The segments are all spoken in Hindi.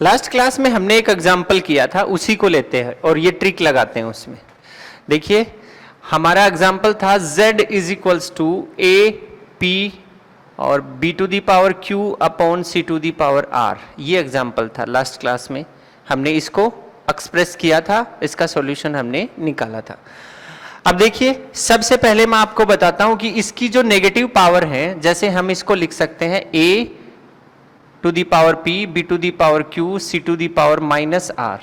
लास्ट क्लास में हमने एक एग्जाम्पल किया था, उसी को लेते हैं और ये ट्रिक लगाते हैं उसमें। देखिए हमारा एग्जाम्पल था z is equals to a p और b to the power q upon c to the power r। ये एग्जाम्पल था लास्ट क्लास में, हमने इसको एक्सप्रेस किया था, इसका सॉल्यूशन हमने निकाला था। अब देखिए सबसे पहले मैं आपको बताता हूं कि इसकी जो नेगेटिव पावर है, जैसे हम इसको लिख सकते हैं a to the power p, b to the power q, c to the power minus r।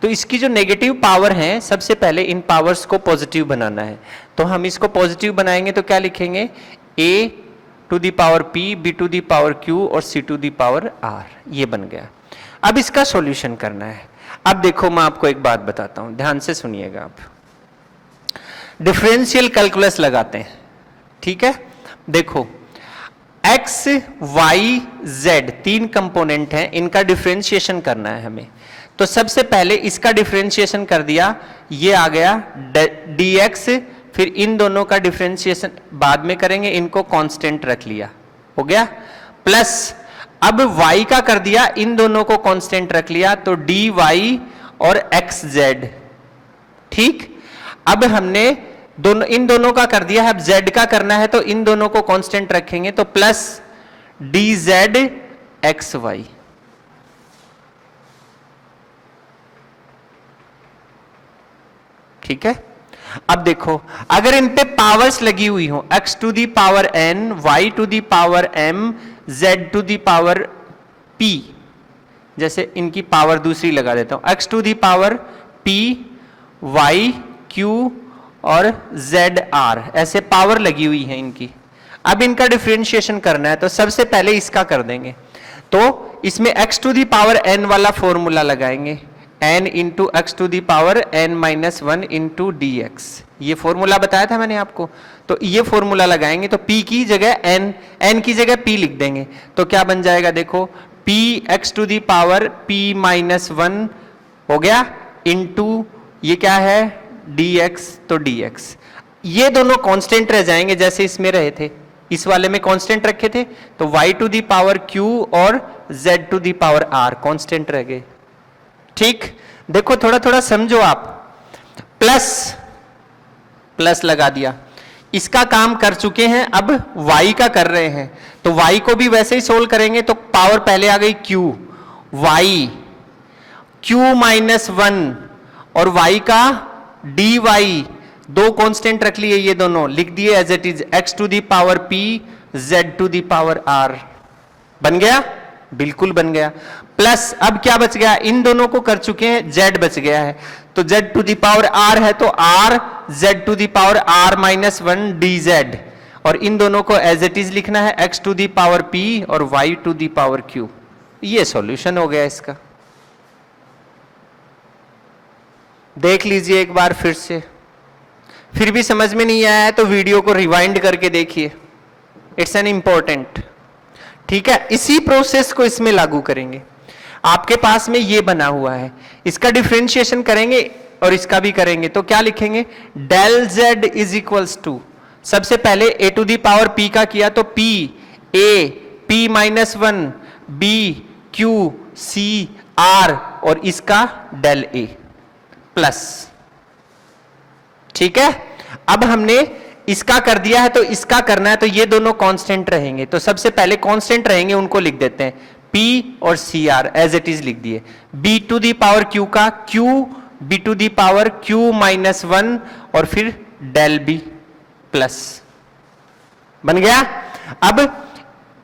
तो इसकी जो नेगेटिव पावर है, सबसे पहले इन पावर्स को पॉजिटिव बनाना है। तो हम इसको पॉजिटिव बनाएंगे तो क्या लिखेंगे, a to the power p, b to the power q और c to the power r। ये बन गया। अब इसका सॉल्यूशन करना है। अब देखो मैं आपको एक बात बताता हूं, ध्यान से सुनिएगा आप। डिफरेंशियल कैलकुलस लगाते हैं, ठीक है। देखो x, y, z तीन कंपोनेंट हैं, इनका डिफरेंशिएशन करना है हमें। तो सबसे पहले इसका डिफरेंशिएशन कर दिया, ये आ गया dx, फिर इन दोनों का डिफरेंशिएशन बाद में करेंगे, इनको कांस्टेंट रख लिया, हो गया। प्लस अब y का कर दिया, इन दोनों को कांस्टेंट रख लिया, तो dy और xz, ठीक। अब हमने इन दोनों का कर दिया है, अब z का करना है तो इन दोनों को कांस्टेंट रखेंगे, तो प्लस dz xy। ठीक है। अब देखो अगर इन पे पावर्स लगी हुई हो, x to the power n, y to the power m, z to the power p, जैसे इनकी पावर दूसरी लगा देता हूं, x to the power p, y, q और z r, ऐसे पावर लगी हुई है इनकी। अब इनका डिफरेंशिएशन करना है, तो सबसे पहले इसका कर देंगे। तो इसमें x to the power n वाला फॉर्मूला लगाएंगे, n into x to the power n minus 1 into d x. ये फॉर्मूला बताया था मैंने आपको। तो ये फॉर्मूला लगाएंगे, तो p की जगह n की जगह p लिख देंगे, तो क्या बन जाएगा, देखो p x to the power p minus 1 हो गया, इंटू ये क्या है dx, तो dx। ये दोनों कांस्टेंट रह जाएंगे जैसे इसमें रहे थे, इस वाले में कांस्टेंट रखे थे, तो y to the power q और z to the power r constant रह गए, ठीक। देखो थोड़ा थोड़ा समझो आप। प्लस लगा दिया, इसका काम कर चुके हैं, अब y का कर रहे हैं, तो y को भी वैसे ही सोल्व करेंगे, तो पावर पहले आ गई q, y q माइनस 1 और y का dy, दो कांस्टेंट रख लिए, ये दोनों लिख दिए as it is, x to the power p, z to the power r। बन गया, बिल्कुल बन गया। प्लस अब क्या बच गया, इन दोनों को कर चुके हैं, z बच गया है, तो z to the power r है, तो r z to the power r minus 1 dz, और इन दोनों को एज इट इज लिखना है, x to the power p और y to the power q। ये सॉल्यूशन हो गया इसका। देख लीजिए एक बार फिर से, फिर भी समझ में नहीं आया है तो वीडियो को रिवाइंड करके देखिए, इट्स एन इंपॉर्टेंट, ठीक है। इसी प्रोसेस को इसमें लागू करेंगे। आपके पास में ये बना हुआ है, इसका डिफरेंशिएशन करेंगे और इसका भी करेंगे, तो क्या लिखेंगे, del z is equals to, सबसे पहले a to the power p का किया, तो p a p minus 1 b q c r और इसका डेल a प्लस, ठीक है। अब हमने इसका कर दिया है, तो इसका करना है, तो ये दोनों कांस्टेंट रहेंगे, तो सबसे पहले कांस्टेंट रहेंगे उनको लिख देते हैं, p और cr एज इट इज लिख दिए, b to the power q का q, b to the power q minus 1 और फिर डेल b प्लस, बन गया। अब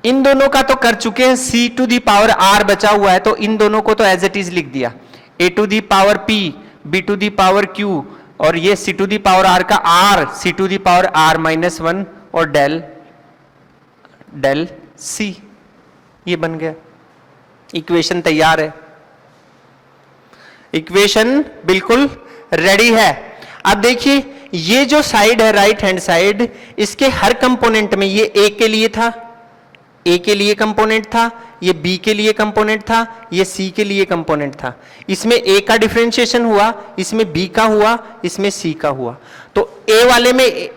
इन दोनों का तो कर चुके हैं, c to the power r बचा हुआ है, तो इन दोनों को तो एज इट इज लिख दिया, a to the power p, b to the power q और ये c to the power r का r, c to the power r minus 1 और डेल c। ये बन गया, इक्वेशन तैयार है, इक्वेशन बिल्कुल रेडी है। अब देखिए ये जो साइड है राइट हैंड साइड, इसके हर कंपोनेंट में, ये a के लिए था, a के लिए कंपोनेंट था, ये b के लिए कंपोनेंट था, ये c के लिए कंपोनेंट था। इसमें a का डिफरेंशिएशन हुआ, इसमें b का हुआ, इसमें c का हुआ, तो a वाले में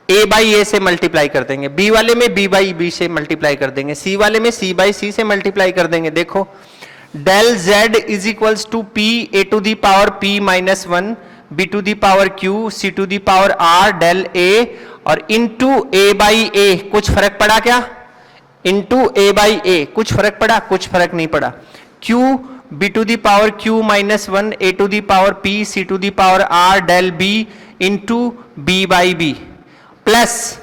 a बाई a से मल्टीप्लाई कर देंगे, b वाले में b बाई b से मल्टीप्लाई कर देंगे, c वाले में c बाई c से मल्टीप्लाई कर देंगे। देखो del Z is equals to P A to the power P minus one, B to the power Q, C to the power R, del A और इंटू ए बाई ए। कुछ फर्क पड़ा क्या? इंटू ए बाई ए कुछ फर्क पड़ा? कुछ फर्क नहीं पड़ा। Q B to the power Q minus one, A to the power P, C to the power R, del B into B by B, plus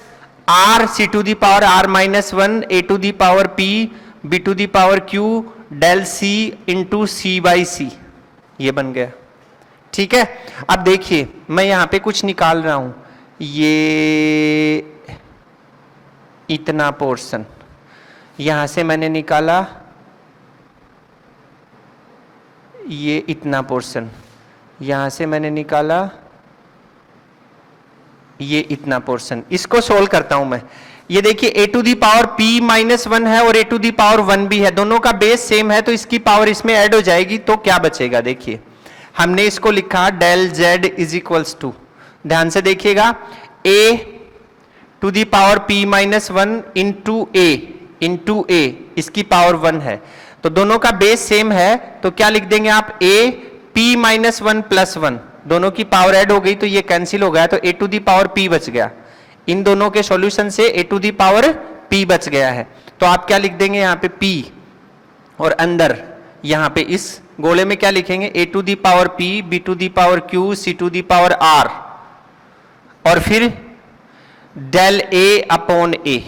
R C to the power R minus one, A to the power P, B to the power Q, del C into C by C. ये बन गया। ठीक है, अब देखिए मैं यहां पे कुछ निकाल रहा हूं, ये इतना पोर्शन यहां से मैंने निकाला, ये इतना पोर्शन यहां से मैंने निकाला, ये इतना पोर्शन। इसको सोल्व करता हूं मैं। ये देखिए A to the power p minus one है और A to the power one भी है, दोनों का बेस सेम है, तो इसकी पावर इसमें ऐड हो जाएगी, तो क्या बचेगा? देखिए हमने इसको लिखा del z is equals to, ध्यान से देखिएगा, a to the power p minus one into A, इसकी पावर वन है, तो दोनों का बेस सेम है, तो क्या लिख देंगे आप? a p minus one plus one, दोनों की पावर ऐड हो गई तो ये कैंसिल हो गया, तो a to the power p बच गया। इन दोनों के सॉल्यूशन से a to the power p बच गया है, तो आप क्या लिख देंगे यहाँ पे p, और अंदर यहाँ पे इस गोले में क्या लिखेंगे? a to the power p, b to the power q, c to the power r, और फिर del a upon a,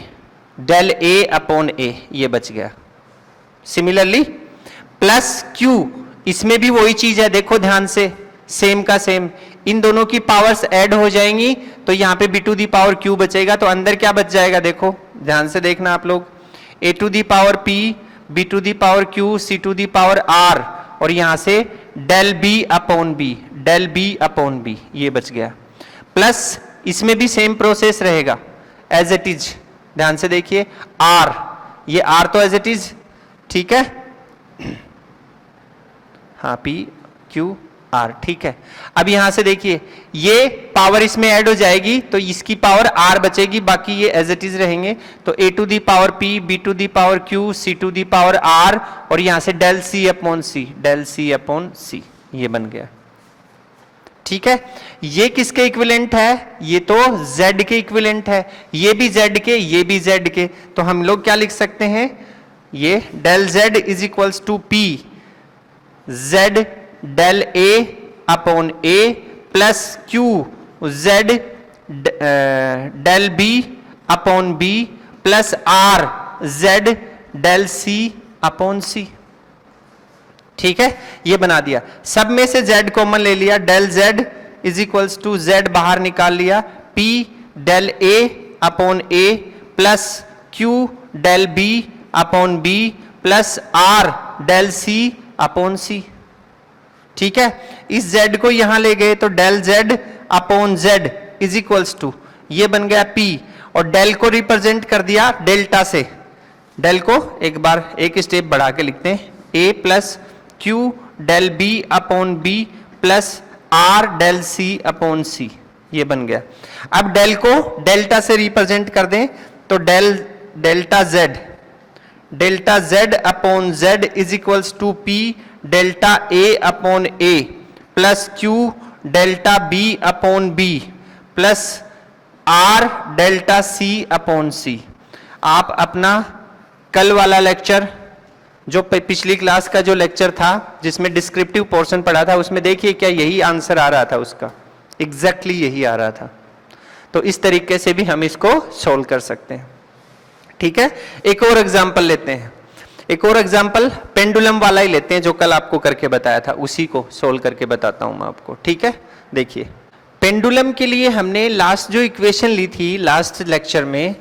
del a upon a, ये बच गया। सिमिलरली प्लस q, इसमें भी वही चीज है, देखो ध्यान से, सेम का सेम, इन दोनों की पावर्स ऐड हो जाएंगी, तो यहाँ पे b to the power q बचेगा, तो अंदर क्या बच जाएगा? देखो ध्यान से देखना आप लोग, a to the power p, b to the power q, c to the power r, और यहाँ से del b upon b, del b upon b, ये बच गया। प्लस इसमें भी सेम प्रोसेस रहेगा एज इट इज, ध्यान से देखिए, r, ये r तो एज इट इज, ठीक है, हाँ p q r, ठीक है। अब यहां से देखिए ये पावर इसमें ऐड हो जाएगी, तो इसकी पावर r बचेगी, बाकी ये एज इट इज रहेंगे, तो a to the power p, b to the power q, c to the power r, और यहां से del c upon c, del c upon c, ये बन गया। ठीक है, ये किसके इक्विवेलेंट है? ये तो z के इक्विवेलेंट है, ये भी z के, ये भी z के, तो हम लोग क्या लिख सकते हैं? ये del z is equals to p z del a upon a plus q z del b upon b plus r z del c upon c। ठीक है, ये बना दिया। सब में से z कॉमन ले लिया, del z is equals to z बाहर निकाल लिया, p del a upon a plus q del b upon b plus r del c upon c। ठीक है, इस z को यहां ले गए तो del z upon z is equals to, ये बन गया p, और डेल को रिप्रेजेंट कर दिया डेल्टा से, डेल को एक बार एक स्टेप बढ़ा के लिखते हैं, a plus q del b upon b plus r del c upon c, ये बन गया। अब डेल को डेल्टा से रिप्रेजेंट कर दें तो delta z upon z is equals to p delta a upon a plus q delta b upon b plus r delta c upon c। आप अपना कल वाला लेक्चर, जो पिछली क्लास का जो लेक्चर था जिसमें डिस्क्रिप्टिव पोर्शन पढ़ा था, उसमें देखिए क्या यही आंसर आ रहा था, उसका एग्जैक्टली यही आ रहा था। तो इस तरीके से भी हम इसको सोल्व कर सकते हैं। ठीक है, एक और एग्जांपल लेते हैं, एक और एग्जांपल पेंडुलम वाला ही लेते हैं, जो कल आपको करके बताया था, उसी को सोल्व करके बताता हूं मैं आपको। ठीक है, देखिए पेंडुलम के लिए हमने लास्ट जो इक्वेशन ली थी लास्ट लेक्चर में,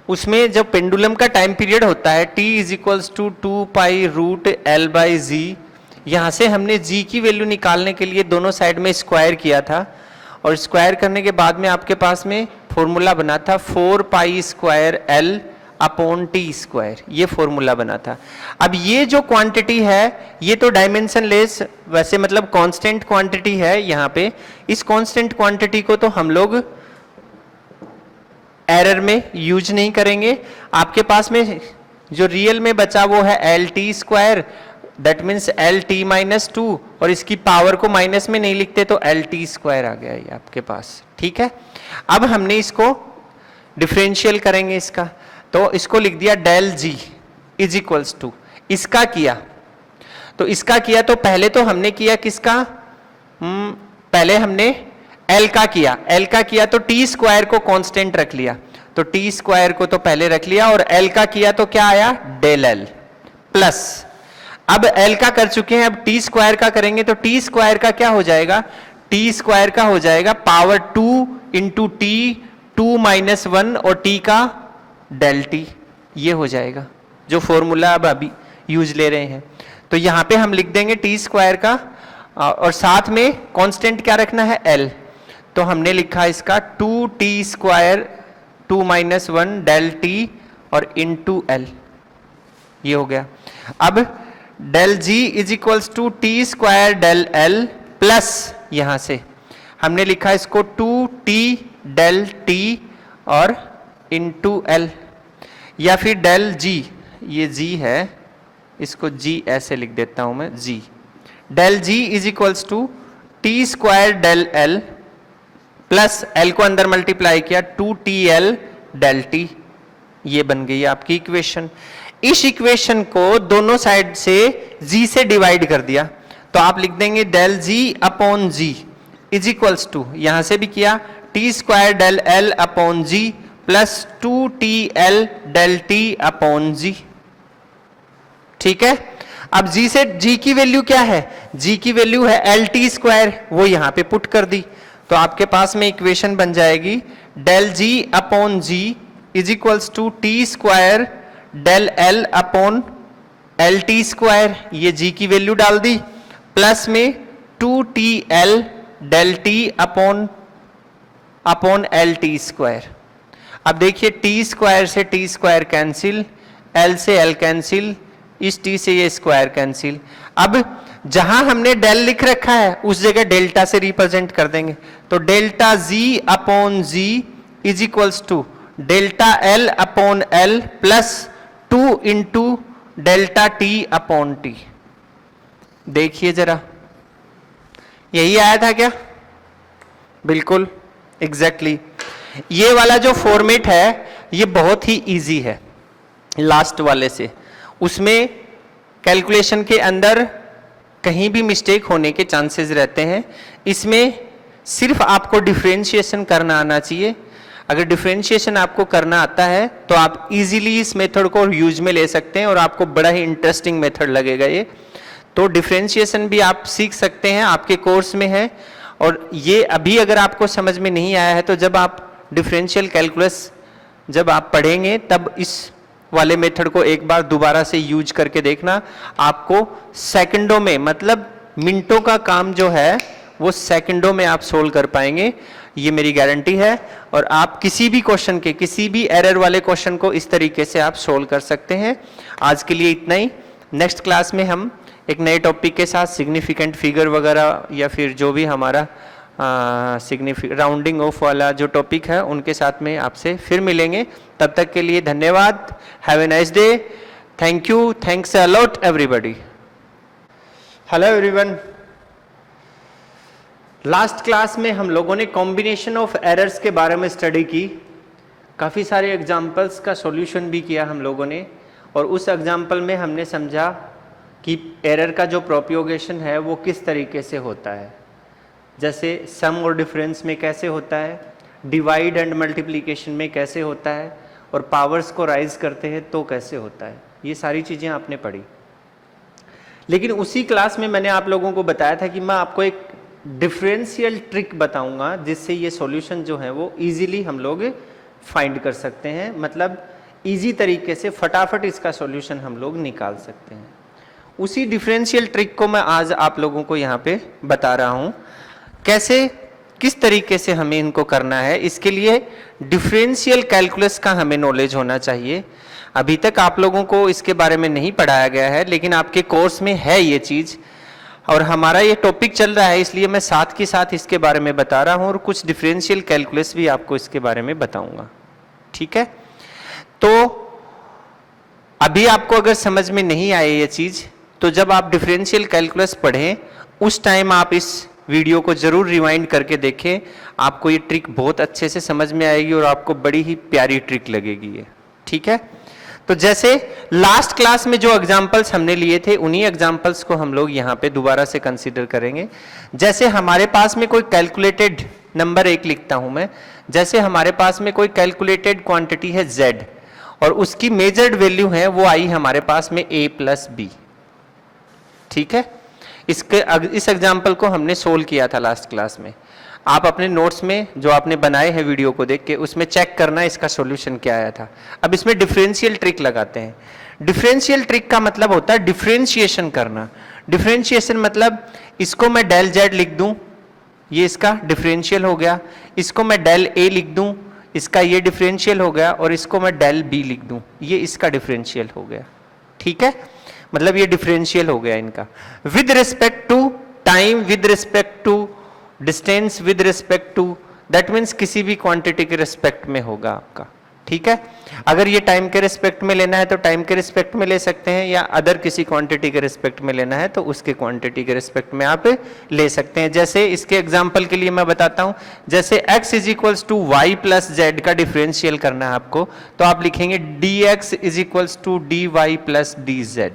उसमें जब पेंडुलम का टाइम पीरियड होता है t is equals to 2 pi root L by G, यहाँ से हमने g की वैल्यू निकालने के लिए दोनों साइड में स्क्वायर किया था, और स्क्वायर करने के बाद में आपके पास में फॉर्मूला बना था 4 pi square l upon T square, ये फॉर्मूला बना था। अब ये जो क्वांटिटी है ये तो डायमेंशन लेस, वैसे मतलब कांस्टेंट क्वांटिटी है यहाँ पे, इस कांस्टेंट क्वांटिटी को तो हम लोग एरर में यूज नहीं करेंगे। आपके पास में जो रियल में बचा वो है L T square, that means L T minus two, और इसकी पावर को माइनस में नहीं लिखते तो एल टी स्क्वायर आ गया ये आपके पास। ठीक है, अब हमने इसको डिफरेंशियल करेंगे इसका, तो इसको लिख दिया del ji is equals to, इसका किया तो इसका किया तो पहले तो हमने किया किसका, पहले हमने एल का किया, एल का किया तो टी स्क्वायर को कांस्टेंट रख लिया, तो टी स्क्वायर को तो पहले रख लिया, और एल का किया तो क्या आया डेल एल प्लस, अब एल का कर चुके हैं, अब टी स्क्वायर का करेंगे तो टी स्क्वायर का क्या हो जाएगा, टी स्क्वायर का हो जाएगा पावर 2 इंटू टी 2 माइनस 1 और टी का डेल टी, ये हो जाएगा जो फॉर्मूला अब अभी यूज ले रहे हैं। तो यहां पे हम लिख देंगे टी स्क्वायर का, और साथ में कांस्टेंट क्या रखना है एल, तो हमने लिखा इसका 2 t square 2 minus 1 del t और इंटू एल, ये हो गया। अब del ji is equals to T square del L plus, यहां से हमने लिखा इसको 2 टी डेल टी और इंटू एल, या फिर डेल जी, ये जी है इसको जी ऐसे लिख देता हूं मैं, G del ji is equals to T square del L plus L को अंदर मल्टीप्लाई किया 2 टी एल डेल टी, ये बन गई आपकी इक्वेशन। इस इक्वेशन को दोनों साइड से जी से डिवाइड कर दिया, तो आप लिख देंगे del G upon ji is equals to, यहां से भी किया T square del L upon G plus 2 T L del T upon G. ठीक है, अब जी से जी की वैल्यू क्या है, जी की वैल्यू है एल टी स्क्वायर, वो यहां पे पुट कर दी, तो आपके पास में इक्वेशन बन जाएगी del G upon ji is equals to T square del L upon L T square, ये जी की वैल्यू डाल दी, प्लस में 2 T L del T upon L T square. अब देखिए टी स्क्वायर से टी स्क्वायर कैंसिल, एल से एल कैंसिल, इस टी से ये स्क्वायर कैंसिल। अब जहां हमने डेल लिख रखा है उस जगह डेल्टा से रिप्रेजेंट कर देंगे, तो delta g upon ji is equals to delta l upon l plus 2 into delta t upon t. देखिए जरा, यही आया था क्या, बिल्कुल एग्जैक्टली। ये वाला जो फॉर्मेट है ये बहुत ही इजी है लास्ट वाले से, उसमें कैलकुलेशन के अंदर कहीं भी मिस्टेक होने के चांसेस रहते हैं, इसमें सिर्फ आपको डिफरेंशिएशन करना आना चाहिए। अगर डिफरेंशिएशन आपको करना आता है तो आप इजीली इस मेथड को यूज में ले सकते हैं और आपको बड़ा ही इंटरेस्टिंग मेथड लगेगा ये। तो डिफरेंशिएशन भी आप सीख सकते हैं, आपके कोर्स में है, और ये अभी अगर आपको समझ में नहीं आया है तो जब आप डिफरेंशियल कैलकुलस जब आप पढ़ेंगे तब इस वाले मेथड को एक बार दोबारा से यूज करके देखना, आपको सेकंडों में, मतलब मिनटों का काम जो है वो सेकंडों में आप सोल्व कर पाएंगे, ये मेरी गारंटी है। और आप किसी भी क्वेश्चन के, किसी भी एरर वाले क्वेश्चन को इस तरीके से आप सोल्व कर सकते हैं। आज के लिए इतना ही, नेक्स्ट क्लास में हम एक नए टॉपिक के साथ सिग्निफिकेंट फिगर वगैरह या फिर जो भी हमारा राउंडिंग ऑफ वाला जो टॉपिक है उनके साथ में आपसे फिर मिलेंगे। तब तक के लिए धन्यवाद, have a nice day, thank you, thanks a lot everybody. Hello everyone, last class में हम लोगों ने कॉम्बिनेशन ऑफ एरर्स के बारे में स्टडी की, काफ़ी सारे एग्जाम्पल्स का सॉल्यूशन भी किया हम लोगों ने, और उस एग्जाम्पल में हमने समझा कि एरर का जो प्रोपिगेशन है वो किस तरीके से होता है, जैसे सम और डिफरेंस में कैसे होता है, डिवाइड एंड मल्टीप्लिकेशन में कैसे होता है, और पावर्स को राइज करते हैं तो कैसे होता है। ये सारी चीज़ें आपने पढ़ी। लेकिन उसी क्लास में मैंने आप लोगों को बताया था कि मैं आपको एक डिफरेंशियल ट्रिक बताऊंगा जिससे ये सॉल्यूशन जो है वो इजीली हम लोग फाइंड कर सकते हैं, मतलब इजी तरीके से फटाफट इसका सॉल्यूशन हम लोग निकाल सकते हैं। उसी डिफरेंशियल ट्रिक को मैं आज आप लोगों को यहाँ पे बता रहा हूँ, कैसे किस तरीके से हमें इनको करना है। इसके लिए डिफरेंशियल कैलकुलस का हमें नॉलेज होना चाहिए। अभी तक आप लोगों को इसके बारे में नहीं पढ़ाया गया है, लेकिन आपके कोर्स में है ये चीज़, और हमारा ये टॉपिक चल रहा है, इसलिए मैं साथ के साथ इसके बारे में बता रहा हूँ और कुछ डिफरेंशियल कैलकुलस भी आपको इसके बारे में बताऊंगा। ठीक है, तो अभी आपको अगर समझ में नहीं आए ये चीज़, तो जब आप डिफरेंशियल कैलकुलस पढ़ें उस टाइम आप इस वीडियो को जरूर रिवाइंड करके देखें, आपको ये ट्रिक बहुत अच्छे से समझ में आएगी और आपको बड़ी ही प्यारी ट्रिक लगेगी ये, ठीक है। तो जैसे लास्ट क्लास में जो एग्जाम्पल्स हमने लिए थे उन्हीं एग्जाम्पल्स को हम लोग यहाँ पे दोबारा से कंसीडर करेंगे। जैसे हमारे पास में कोई कैलकुलेटेड नंबर एक लिखता हूं मैं, जैसे हमारे पास में कोई कैलकुलेटेड क्वांटिटी है z और उसकी मेजर्ड वैल्यू है वो आई हमारे पास में a प्लस बी, ठीक है। इस एग्जाम्पल को हमने सोल्व किया था लास्ट क्लास में। आप अपने नोट्स में जो आपने बनाए हैं वीडियो को देख के उसमें चेक करना इसका सॉल्यूशन क्या आया था। अब इसमें डिफरेंशियल ट्रिक लगाते हैं। डिफरेंशियल ट्रिक का मतलब होता है डिफरेंशिएशन करना। डिफरेंशिएशन मतलब इसको मैं डेल जेड लिख दूं, ये इसका डिफरेंशियल हो गया, इसको मैं डेल ए लिख दूं, इसका ये डिफरेंशियल हो गया, और इसको मैं डेल बी लिख दूं, ये इसका डिफरेंशियल हो गया, ठीक है। मतलब ये डिफरेंशियल हो गया इनका with respect to time, with respect to distance, with respect to, that means किसी भी क्वांटिटी के रिस्पेक्ट में होगा आपका, ठीक है। अगर ये टाइम के रिस्पेक्ट में लेना है तो टाइम के रिस्पेक्ट में ले सकते हैं, या अदर किसी क्वांटिटी के रिस्पेक्ट में लेना है तो उसके क्वांटिटी के रिस्पेक्ट में आप ले सकते हैं। जैसे इसके एग्जांपल के लिए मैं बताता हूं, जैसे x is equals to y plus z का डिफरेंशियल करना है आपको, तो आप लिखेंगे dx is equals to dy plus dz।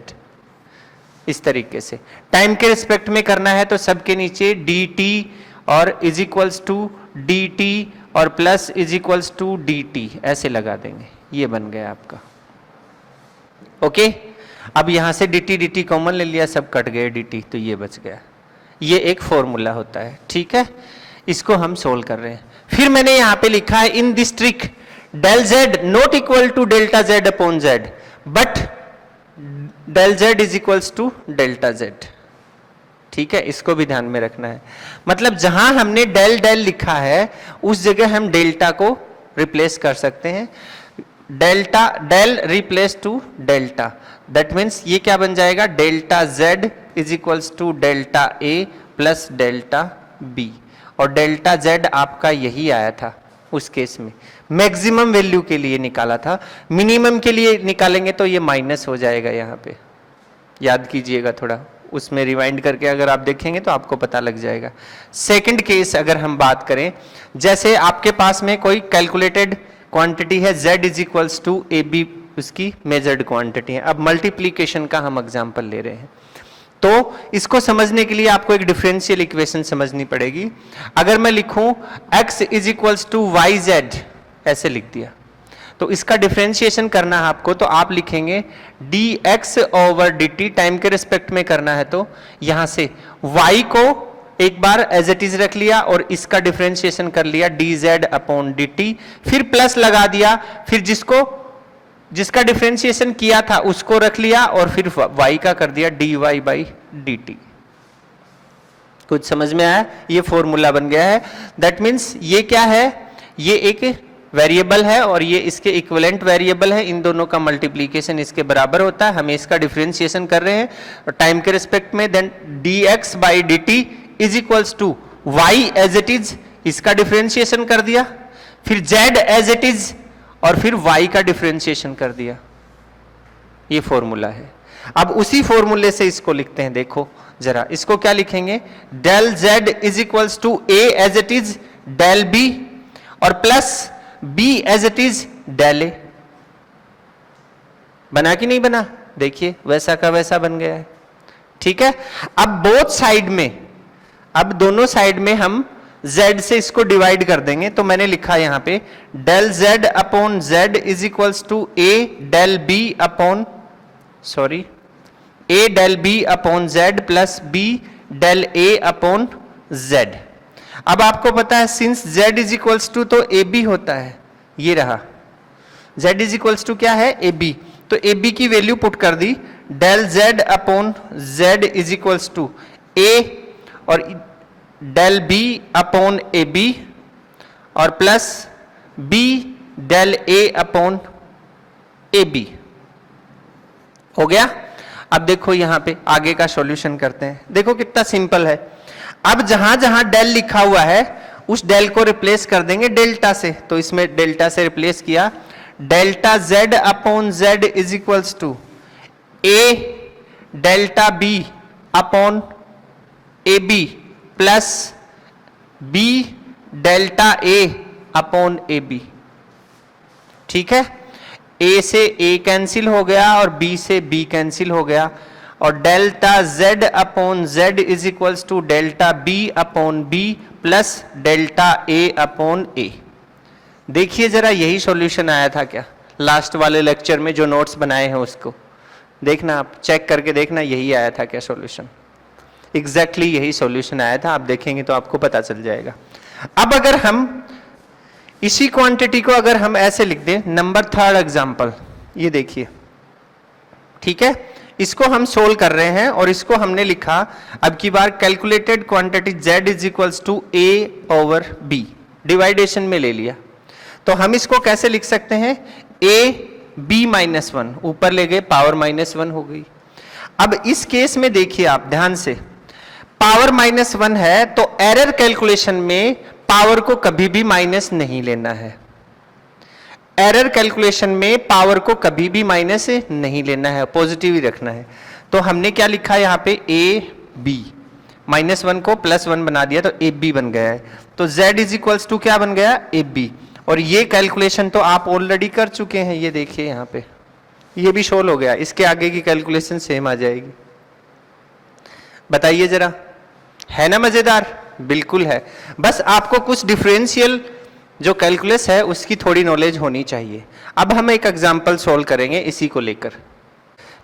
इस तरीके से टाइम के रिस्पेक्ट में करना है तो सबके नीचे dt और इज इक्वल्स टू dt और plus is equals to dt ऐसे लगा देंगे, ये बन गया आपका, ओके। अब यहां से dt कॉमन ले लिया, सब कट गए dt, तो ये बच गया। ये एक फॉर्मूला होता है, ठीक है। इसको हम सोल्व कर रहे हैं। फिर मैंने यहां पे लिखा है in this trick del z not equal to delta z upon z but del z is equals to delta z, ठीक है। इसको भी ध्यान में रखना है। मतलब जहां हमने डेल डेल लिखा है उस जगह हम डेल्टा को रिप्लेस कर सकते हैं। Delta del replace to delta, that means ये क्या बन जाएगा, delta z is equals to delta a plus delta b, और डेल्टा z आपका यही आया था उस केस में। मैक्सिमम वैल्यू के लिए निकाला था, मिनिमम के लिए निकालेंगे तो ये माइनस हो जाएगा यहाँ पे, याद कीजिएगा थोड़ा, उसमें रिवाइंड करके अगर आप देखेंगे तो आपको पता लग जाएगा। सेकंड केस अगर हम बात करें, जैसे आपके पास में कोई कैलकुलेटेड क्वांटिटी है z is equals to a b, उसकी मेजर्ड क्वांटिटी है। अब मल्टीप्लीकेशन का हम एग्जांपल ले रहे हैं, तो इसको समझने के लिए आपको एक डिफरेंशियल इक्वेशन समझनी पड़ेगी। अगर मैं लिखूं x is equals to y z, ऐसे लिख दिया, तो इसका डिफरेंशिएशन करना है आपको, तो आप लिखेंगे dx ओवर dt, टाइम के रिस्पेक्ट में करना है तो यहां से y को एक बार एज इट इज रख लिया और इसका डिफरेंशिएशन कर लिया dz अपॉन dt, फिर प्लस लगा दिया, फिर जिसका डिफरेंशिएशन किया था उसको रख लिया और फिर y का कर दिया dy बाई dt। कुछ समझ में आया? ये फॉर्मूला बन गया है। दैट मीन्स ये क्या है, ये एक वेरिएबल है और ये इसके इक्विवेलेंट वेरिएबल है, इन दोनों का मल्टीप्लीकेशन इसके बराबर होता है। हमें इसका डिफरेंशिएशन कर रहे हैं और टाइम के रिस्पेक्ट में, then dx by dt is equals to y as it is, इसका डिफरेंशिएशन कर दिया, फिर z एज इट इज और फिर y का डिफरेंशिएशन कर दिया। ये फॉर्मूला है। अब उसी फॉर्मूले से इसको लिखते हैं, देखो जरा, इसको क्या लिखेंगे, del z is equals to a as it is del b और plus b as it is del a। बना कि नहीं बना? देखिए वैसा का वैसा बन गया है, ठीक है। अब बोथ साइड में, अब दोनों साइड में हम z से इसको डिवाइड कर देंगे, तो मैंने लिखा यहां पे del z upon z is equals to a del b upon a del b upon z plus b del a upon z। अब आपको पता है since z is equals to तो ए बी होता है, ये रहा z इज इक्वल्स टू क्या है, ए बी, तो ए बी की वैल्यू पुट कर दी, del z upon z is equals to a और del b upon A B और plus b del a upon A B. हो गया। अब देखो यहां पे आगे का सॉल्यूशन करते हैं, देखो कितना सिंपल है। अब जहां जहां डेल लिखा हुआ है उस डेल को रिप्लेस कर देंगे डेल्टा से, तो इसमें डेल्टा से रिप्लेस किया, delta z upon z is equals to a delta B upon A b plus b delta A upon A b. ठीक है, ए से ए कैंसिल हो गया और बी से बी कैंसिल हो गया, और delta Z upon Z is equals to delta B upon B plus delta A upon A. देखिए जरा, यही सॉल्यूशन आया था क्या लास्ट वाले लेक्चर में? जो नोट्स बनाए हैं उसको देखना, आप चेक करके देखना, यही आया था क्या सॉल्यूशन? एग्जैक्टली यही सॉल्यूशन आया था, आप देखेंगे तो आपको पता चल जाएगा। अब अगर हम इसी क्वांटिटी को अगर हम ऐसे लिख दें, नंबर थर्ड एग्जांपल, ये देखिए, ठीक है, इसको हम सोल्व कर रहे हैं और इसको हमने लिखा अब की बार calculated quantity z is equals to a over b, division में ले लिया। तो हम इसको कैसे लिख सकते हैं? a b माइनस वन, ऊपर ले गए पावर माइनस वन हो गई। अब इस केस में देखिए आप ध्यान से, पावर माइनस वन है तो एरर कैलकुलेशन में पावर को कभी भी माइनस नहीं लेना है। एरर कैलकुलेशन में पावर को कभी भी माइनस नहीं लेना है, पॉजिटिव ही रखना है। तो हमने क्या लिखा है यहाँ पे? ए बी, माइनस वन को प्लस वन बना दिया तो ए बी बन गया है। तो z इज इक्वल्स टू क्या बन गया? A B. और ये कैलकुलेशन तो आप ऑलरेडी कर चुके हैं, ये देखिए यहाँ पे, ये भी सोल्व हो गया। इसके आगे की कैलकुलेशन सेम आ जाएगी। बताइए जरा, है ना मजेदार? बिल्कुल है। बस आपको कुछ डिफरेंशियल जो कैलकुलस है उसकी थोड़ी नॉलेज होनी चाहिए। अब हम एक एग्जांपल सोल्व करेंगे इसी को लेकर।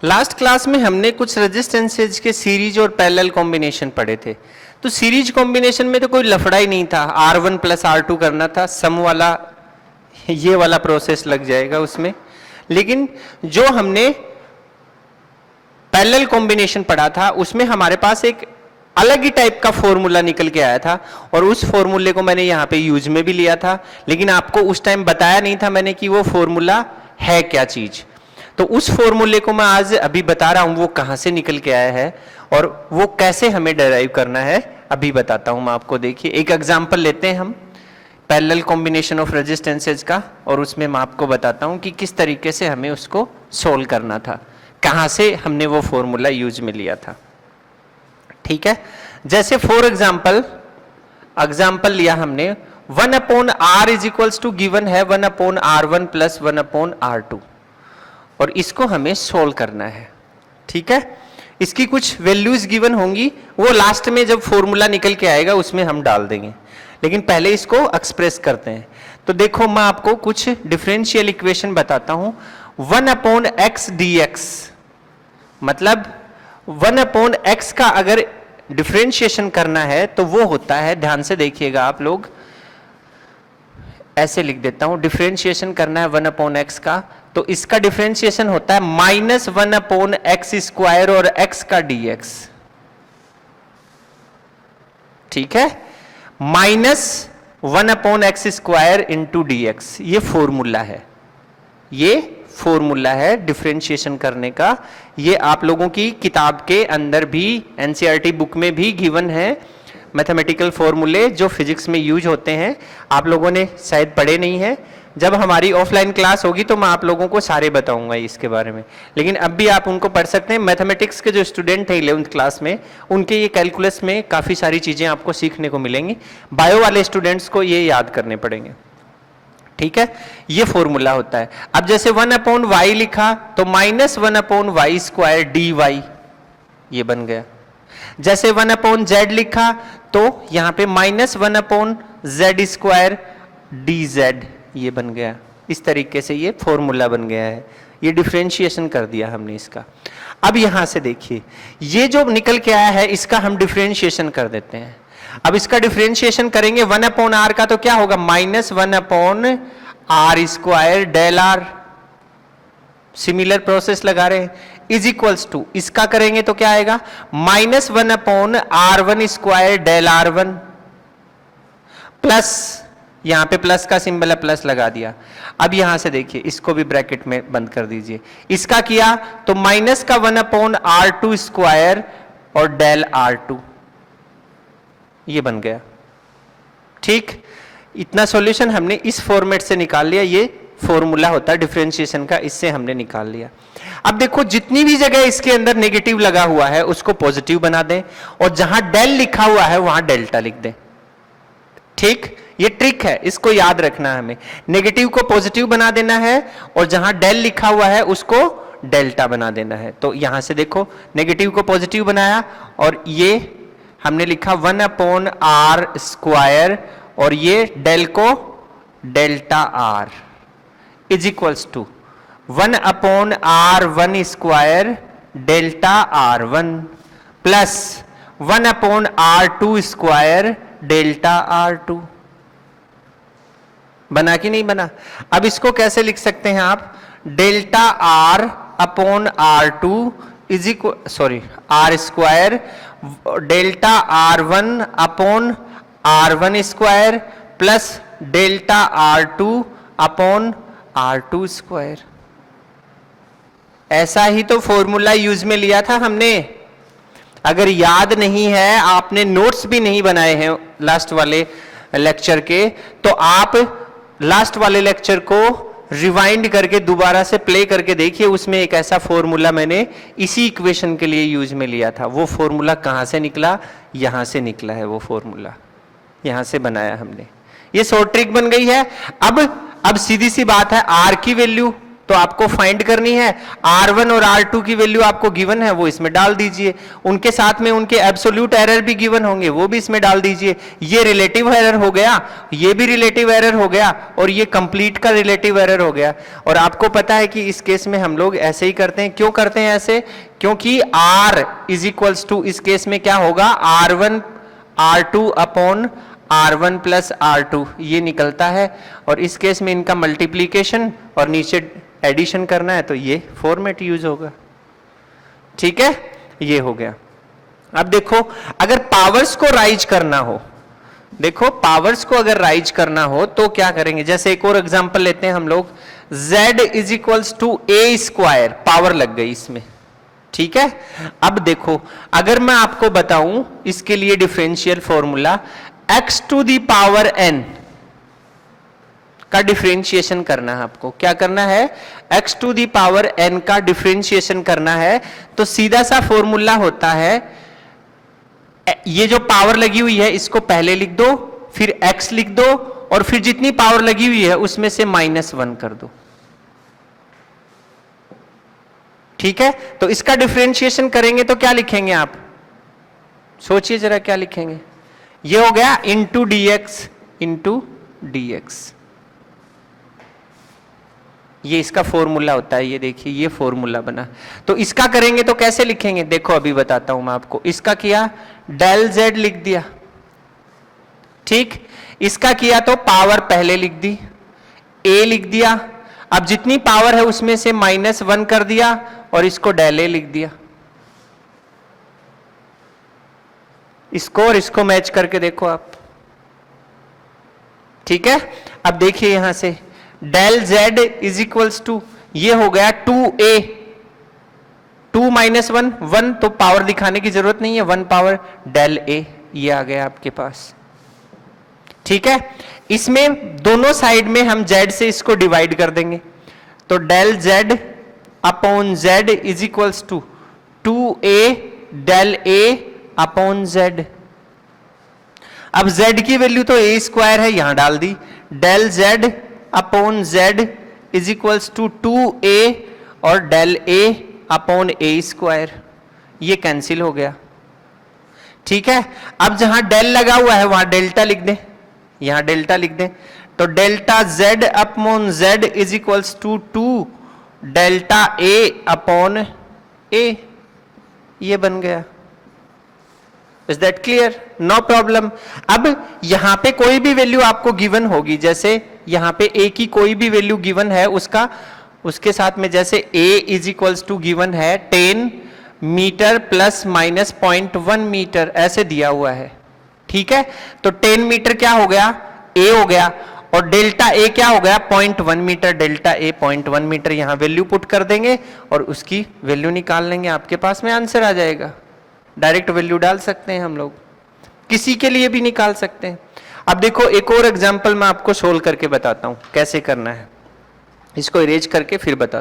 लास्ट क्लास में हमने कुछ रेजिस्टेंसेज के सीरीज और पैरेलल कॉम्बिनेशन पढ़े थे। तो सीरीज कॉम्बिनेशन में तो कोई लफड़ा ही नहीं था, R1 प्लस R2 करना था, सम वाला ये वाला प्रोसेस लग जाएगा उसमें। लेकिन जो हमने पैरेलल कॉम्बिनेशन पढ़ा था उसमें हमारे पास एक अलग ही टाइप का फॉर्मूला निकल के आया था, और उस फॉर्मूले को मैंने यहाँ पे यूज में भी लिया था, लेकिन आपको उस टाइम बताया नहीं था मैंने कि वो फॉर्मूला है क्या चीज। तो उस फॉर्मूले को मैं आज अभी बता रहा हूँ वो कहाँ से निकल के आया है और वो कैसे हमें डिराइव करना है, अभी बताता हूँ मैं आपको। देखिए एक एग्जाम्पल लेते हैं हम पैरेलल कॉम्बिनेशन ऑफ रेजिस्टेंसेज का, और उसमें मैं आपको बताता हूँ कि किस तरीके से हमें उसको सोल्व करना था, कहाँ से हमने वो फॉर्मूला यूज में लिया था। ठीक है, जैसे फॉर एग्जाम्पल लिया हमने 1 upon r is equals to given है 1 upon R1 plus 1 upon R2, और इसको हमें सोल्व करना है। ठीक है, इसकी कुछ वैल्यूज गिवन होंगी, वो लास्ट में जब फॉर्मूला निकल के आएगा उसमें हम डाल देंगे, लेकिन पहले इसको एक्सप्रेस करते हैं। तो देखो मैं आपको कुछ डिफरेंशियल इक्वेशन बताता हूं। 1 अपॉन एक्स डी एक्स, मतलब 1 अपॉन एक्स का अगर डिफरेंशिएशन करना है तो वो होता है, ध्यान से देखिएगा आप लोग, ऐसे लिख देता हूं, डिफरेंशिएशन करना है 1 अपॉन एक्स का, तो इसका डिफरेंशिएशन होता है माइनस 1 अपॉन एक्स स्क्वायर और एक्स का डीएक्स। ठीक है, minus 1 upon x square into dx, ये फॉर्मूला है, ये फॉर्मूला है डिफरेंशिएशन करने का। ये आप लोगों की किताब के अंदर भी, एनसीईआरटी बुक में भी गिवन है मैथमेटिकल फॉर्मूले जो फिजिक्स में यूज होते हैं। आप लोगों ने शायद पढ़े नहीं है, जब हमारी ऑफलाइन क्लास होगी तो मैं आप लोगों को सारे बताऊंगा इसके बारे में, लेकिन अब भी आप उनको पढ़ सकते हैं। मैथमेटिक्स के जो स्टूडेंट हैं 11th क्लास में, उनके ये कैलकुलस में काफ़ी सारी चीज़ें आपको सीखने को मिलेंगी। बायो वाले स्टूडेंट्स को ये याद करने पड़ेंगे। ठीक है, ये फॉर्मूला होता है। अब जैसे 1 अपॉन वाई लिखा तो minus 1 upon y square d y, ये बन गया। जैसे 1 अपॉन जेड लिखा तो यहां पे minus 1 upon Z square D Z, ये बन गया। इस तरीके से ये फॉर्मूला बन गया है, ये डिफरेंशिएशन कर दिया हमने इसका। अब यहां से देखिए, ये जो निकल के आया है इसका हम डिफरेंशिएशन कर देते हैं। अब इसका डिफरेंशिएशन करेंगे 1 अपॉन आर का, तो क्या होगा? Minus 1 upon r square del r, similar process लगा रहे हैं, इज इक्वल्स टू, इसका करेंगे तो क्या आएगा? Minus 1 upon R1 square del R1 plus, यहां पे प्लस का सिंबल है, प्लस लगा दिया। अब यहां से देखिए, इसको भी ब्रैकेट में बंद कर दीजिए। इसका किया तो माइनस का 1 अपॉन R2 स्क्वायर और डेल R2, ये बन गया। ठीक, इतना सॉल्यूशन हमने इस फॉर्मेट से निकाल लिया, ये फॉर्मूला होता है डिफरेंशिएशन का, इससे हमने निकाल लिया। अब देखो जितनी भी जगह इसके अंदर नेगेटिव लगा हुआ है उसको पॉजिटिव बना दें, और जहां डेल लिखा हुआ है वहां डेल्टा लिख दें। ठीक, ये ट्रिक है, इसको याद रखना है हमें। नेगेटिव को पॉजिटिव बना देना है और जहां डेल लिखा हुआ है उसको डेल्टा बना देना है। तो यहां से देखो नेगेटिव को पॉजिटिव बनाया और ये हमने लिखा 1/r² और ये डेल को delta r is equals to 1/r1² delta r1 plus 1/r2² delta r2। बना कि नहीं बना? अब इसको कैसे लिख सकते हैं आप? Delta r/r2 is equal r² delta r1/r1² plus delta r2/r2²। ऐसा ही तो फॉर्मूला यूज में लिया था हमने। अगर याद नहीं है, आपने नोट्स भी नहीं बनाए हैं लास्ट वाले लेक्चर के, तो आप लास्ट वाले लेक्चर को रिवाइंड करके दोबारा से प्ले करके देखिए। उसमें एक ऐसा फॉर्मूला मैंने इसी इक्वेशन के लिए यूज में लिया था। वो फॉर्मूला कहां से निकला? यहां से निकला है वो फॉर्मूला, यहां से बनाया हमने। ये शॉर्ट ट्रिक बन गई है। अब सीधी सी बात है, आर की वैल्यू तो आपको फाइंड करनी है। R1 और R2 की वैल्यू आपको गिवन है, वो इसमें डाल दीजिए। उनके साथ में उनके एब्सोल्यूट एरर भी गिवन होंगे, वो भी इसमें डाल दीजिए। ये रिलेटिव एरर हो गया, ये भी रिलेटिव एरर हो गया, और ये कंप्लीट का रिलेटिव एरर हो गया। और आपको पता है कि इस केस में हम लोग ऐसे ही करते हैं। क्यों करते हैं ऐसे? क्योंकि R इज इक्वल्स टू, इस केस में क्या होगा, R1 R2/R1 प्लस R2 ये निकलता है। और इस केस में इनका मल्टीप्लीकेशन और नीचे एडिशन करना है, तो ये फॉर्मेट यूज होगा। ठीक है, ये हो गया। अब देखो अगर पावर्स को राइज करना हो, देखो पावर्स को अगर राइज करना हो तो क्या करेंगे? जैसे एक और एग्जांपल लेते हैं हम लोग, z is equals to a², power लग गई इसमें। ठीक है, अब देखो अगर मैं आपको बताऊं इसके लिए differential formula, x to the power n का डिफरेंशिएशन करना है आपको। क्या करना है? x to the power n का डिफरेंशिएशन करना है। तो सीधा सा फॉर्मूला होता है, ये जो पावर लगी हुई है इसको पहले लिख दो, फिर x लिख दो, और फिर जितनी पावर लगी हुई है उसमें से -1 कर दो। ठीक है, तो इसका डिफरेंशिएशन करेंगे तो क्या लिखेंगे आप? सोचिए जरा क्या लिखेंगे। ये हो गया इंटू dx। ये इसका फॉर्मूला होता है। ये देखिए ये फॉर्मूला बना। तो इसका करेंगे तो कैसे लिखेंगे? देखो अभी बताता हूं मैं आपको। इसका किया, डेल z लिख दिया। ठीक, इसका किया तो पावर पहले लिख दी, a लिख दिया। अब जितनी पावर है उसमें से -1 कर दिया और इसको डेल a लिख दिया। इसको और इसको मैच करके देखो आप। ठीक है, अब देखिए यहां से del z is equals to, ये हो गया 2a, 2 - 1, 1 तो पावर दिखाने की जरूरत नहीं है, 1 पावर डेल a, ये आ गया आपके पास। ठीक है, इसमें दोनों साइड में हम z से इसको डिवाइड कर देंगे, तो del z/z is equals to 2a del a/z। अब z की वैल्यू तो a² है, यहां डाल दी। Del z/z is equals to 2a और डेल a/a², ये कैंसिल हो गया। ठीक है, अब जहां डेल लगा हुआ है वहां डेल्टा लिख दें, यहां डेल्टा लिख दें। तो delta z/z is equals to 2 delta a/a, ये बन गया। Is that clear? No problem. अब यहां पे कोई भी वैल्यू आपको गिवन होगी, जैसे यहां पे a की कोई भी वैल्यू गिवन है, उसके साथ में जैसे a is equals to given है 10 मीटर प्लस माइनस 0.1 मीटर, ऐसे दिया हुआ है। ठीक है, तो 10 मीटर क्या हो गया? a हो गया, और डेल्टा a क्या हो गया? 0.1 मीटर। डेल्टा a 0.1 मीटर, यहां वैल्यू पुट कर देंगे और उसकी वैल्यू निकाल लेंगे, आपके पास में आंसर आ जाएगा। डायरेक्ट वैल्यू डाल सकते हैं हम लोग, किसी के लिए भी निकाल सकते हैं। अब देखो एक और एग्जांपल मैं आपको सोल्व करके बताता हूं कैसे करना है, इसको इरेज करके फिर बताता हूं।